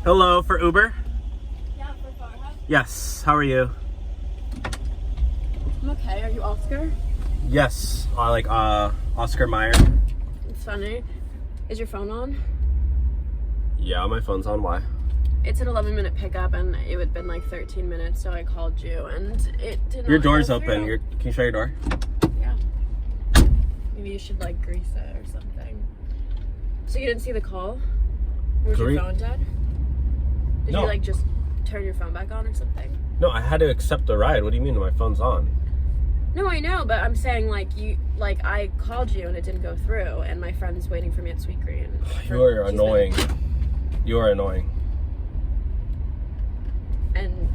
Hello, for Uber? Yeah, for Farha. Yes, how are you? I'm okay. Are you Oscar? Yes, Oscar Mayer. It's funny. Is your phone on? Yeah, my phone's on. Why? It's an 11-minute pickup, and it would have been like 13 minutes, so I called you, and it did not Your door's go open. through. Can you shut your door? Yeah. Maybe you should like grease it or something. So you didn't see the call? Was your phone dead? Did No. you like just turn your phone back on or something? No, I had to accept the ride. What do you mean my phone's on? No, I know, but I'm saying I called you and it didn't go through, and my friend is waiting for me at Sweet Green. You are annoying. You are annoying. And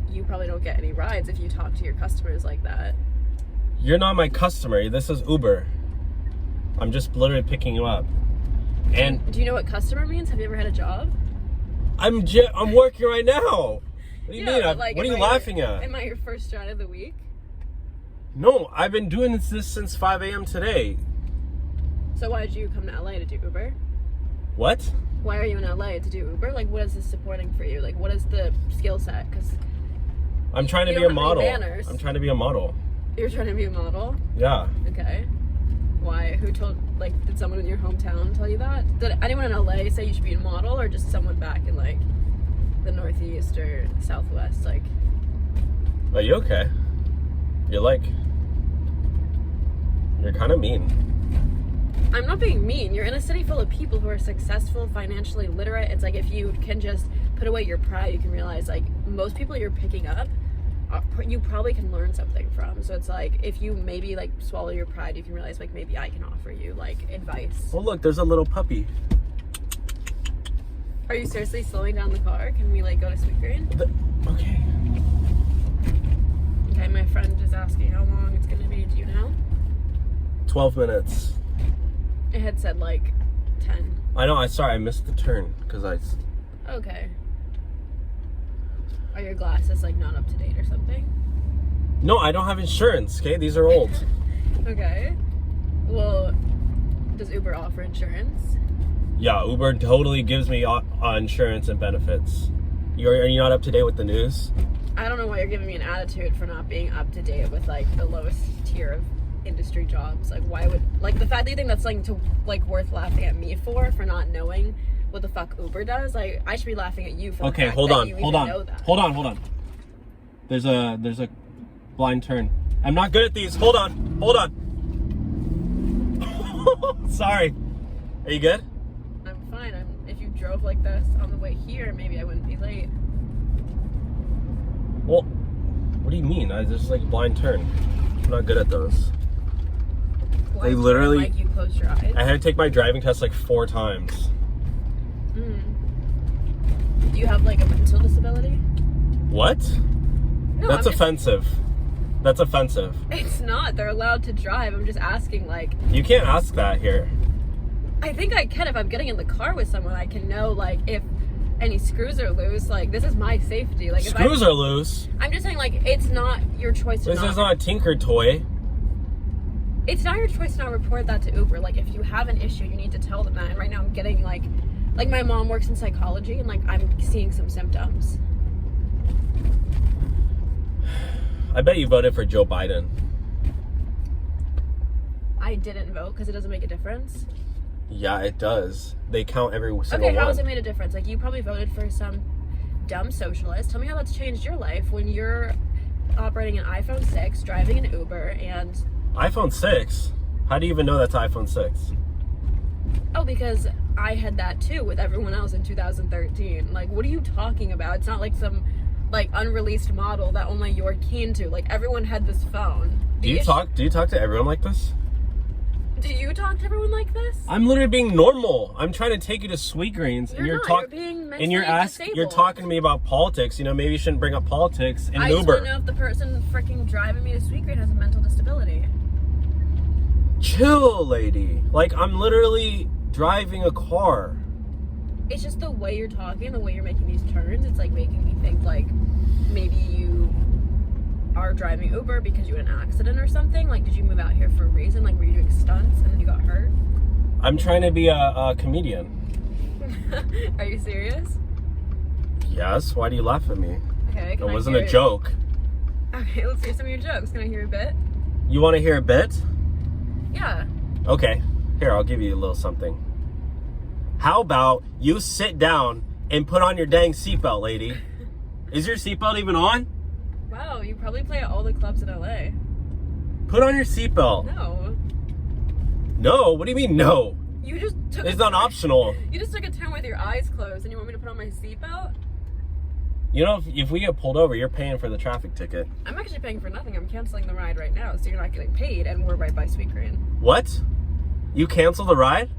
you probably don't get any rides if you talk to your customers like that. You're not my customer. This is Uber. I'm just literally picking you up. And do you know what customer means? Have you ever had a job? I'm working right now. What do you mean? Like, what are you laughing at? Am I your first ride of the week? No, I've been doing this since 5 a.m. today. So why did you come to LA to do Uber? What? Why are you in LA to do Uber? Like, what is this supporting for you? Like, what is the skill set? Because I'm trying to be a model. I'm trying to be a model. You're trying to be a model? Yeah. Okay. Why? Who told, did someone in your hometown tell you that? Did anyone in LA say you should be a model, or just someone back in, the Northeast or Southwest? Are you okay? You're kind of mean. I'm not being mean. You're in a city full of people who are successful, financially literate. It's like if you can just put away your pride, you can realize, most people you're picking up, you probably can learn something from. So it's if you maybe swallow your pride, you can realize maybe I can offer you advice. Oh look, there's a little puppy. Are you seriously slowing down the car? Can we go to Sweet Green? Okay. Okay, my friend is asking how long it's gonna be. Do you know? 12 minutes. It had said 10. I know. I missed the turn because Okay. Are your glasses not up to date or something? No, I don't have insurance. Okay, these are old. Okay. Well, does Uber offer insurance? Yeah, Uber totally gives me insurance and benefits. Are you not up to date with the news? I don't know why you're giving me an attitude for not being up to date with the lowest tier of industry jobs. Why would the fact that you think that's worth laughing at me for not knowing what the fuck Uber does? I should be laughing at you for the fact that you even know that. Hold on. There's a blind turn. I'm not good at these. Hold on. Sorry. Are you good? I'm fine. If you drove like this on the way here, maybe I wouldn't be late. Well, what do you mean? I just blind turn. I'm not good at those. Blind turn, literally. you close your eyes. I had to take my driving test 4 times. Do you have a mental disability? What? No, That's offensive. That's offensive. It's not. They're allowed to drive. I'm just asking You can't ask that here. I think I can. If I'm getting in the car with someone, I can know if any screws are loose. This is my safety. Screws are loose. I'm just saying it's not your choice to This is not a Tinker toy. It's not your choice to not report that to Uber. If you have an issue, you need to tell them that. And right now I'm getting my mom works in psychology, and I'm seeing some symptoms. I bet you voted for Joe Biden. I didn't vote because it doesn't make a difference. Yeah, it does. They count every single one. Okay, how has it made a difference? You probably voted for some dumb socialist. Tell me how that's changed your life when you're operating an iPhone 6, driving an Uber, and... iPhone 6? How do you even know that's iPhone 6? Oh, because I had that too with everyone else in 2013. What are you talking about? It's not some unreleased model that only you're keen to. Everyone had this phone. Do you talk to everyone like this? Do you talk to everyone like this? I'm literally being normal. I'm trying to take you to Sweet Greens, and you're being mentally and you're talking to me about politics. Maybe you shouldn't bring up politics in an Uber. I just want to know if the person freaking driving me to Sweet Green has a mental disability. Chill, lady. I'm literally driving a car. It's just the way you're talking, the way you're making these turns. It's making me think maybe you are driving Uber because you had an accident or something. Did you move out here for a reason? Were you doing stunts and then you got hurt? I'm trying to be a comedian. Are you serious? Yes. Why do you laugh at me? Okay. It wasn't a joke. Okay, let's hear some of your jokes. Can I hear a bit? You want to hear a bit? Yeah. Okay. Here, I'll give you a little something. How about you sit down and put on your dang seatbelt, lady? Is your seatbelt even on? Wow, you probably play at all the clubs in LA. Put on your seatbelt. No. No? What do you mean no? You just took It's not optional. You just took a turn with your eyes closed and you want me to put on my seatbelt? You know, if we get pulled over, you're paying for the traffic ticket. I'm actually paying for nothing. I'm canceling the ride right now, so you're not getting paid, and we're right by Sweet Green. What? You canceled the ride?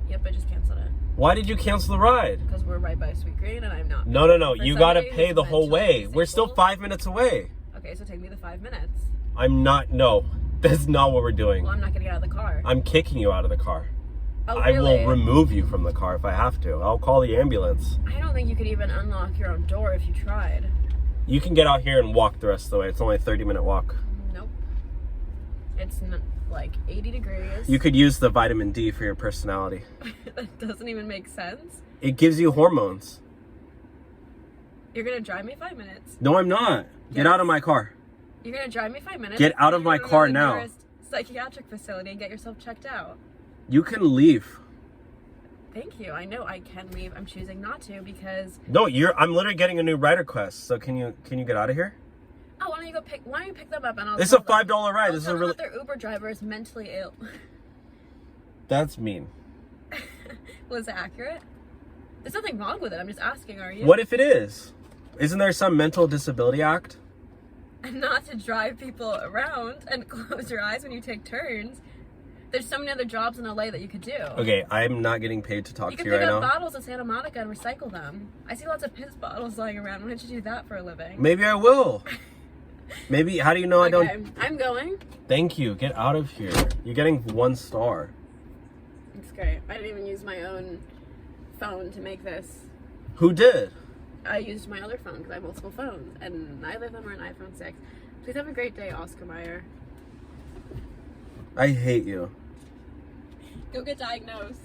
Yep, I just canceled it. Why did you cancel the ride? Because we're right by Sweet Green, and I'm not. No. For You gotta somebody pay who's the whole way. mentally We're still disabled- 5 minutes away. Okay, so take me the 5 minutes. I'm not. No, that's not what we're doing. Well, I'm not getting out of the car. I'm kicking you out of the car. Oh, I really? will remove you from the car if I have to. I'll call the ambulance. I don't think you could even unlock your own door if you tried. You can get out here and walk the rest of the way. It's only a 30-minute walk. Nope. It's like 80 degrees. You could use the vitamin D for your personality. That doesn't even make sense. It gives you hormones. You're gonna drive me 5 minutes. No, I'm not. Get Yes. out of my car. You're gonna drive me 5 minutes. Get out of and my you're gonna car go to the now. nearest psychiatric facility and get yourself checked out. You can leave. Thank you. I know I can leave. I'm choosing not to because. No, I'm literally getting a new ride request. So can you get out of here? Oh, why don't you pick them up and I'll. This is a tell them. $5 ride. I'll This is tell a them really. that their Uber driver is mentally ill. That's mean. Was it accurate? There's nothing wrong with it. I'm just asking. Are you? What if it is? Isn't there some mental disability act? And not to drive people around and close your eyes when you take turns. There's so many other jobs in LA that you could do. Okay, I'm not getting paid to talk You to can you pick right up now. bottles in Santa Monica and recycle them. I see lots of piss bottles lying around. Why don't you do that for a living? Maybe I will. Maybe. How do you know I Okay, don't? I'm going. Thank you. Get out of here. You're getting 1 star. It's great. I didn't even use my own phone to make this. Who did? I used my other phone because I have multiple phones, and neither of them are an iPhone 6. Please have a great day, Oscar Mayer. I hate you. Go get diagnosed.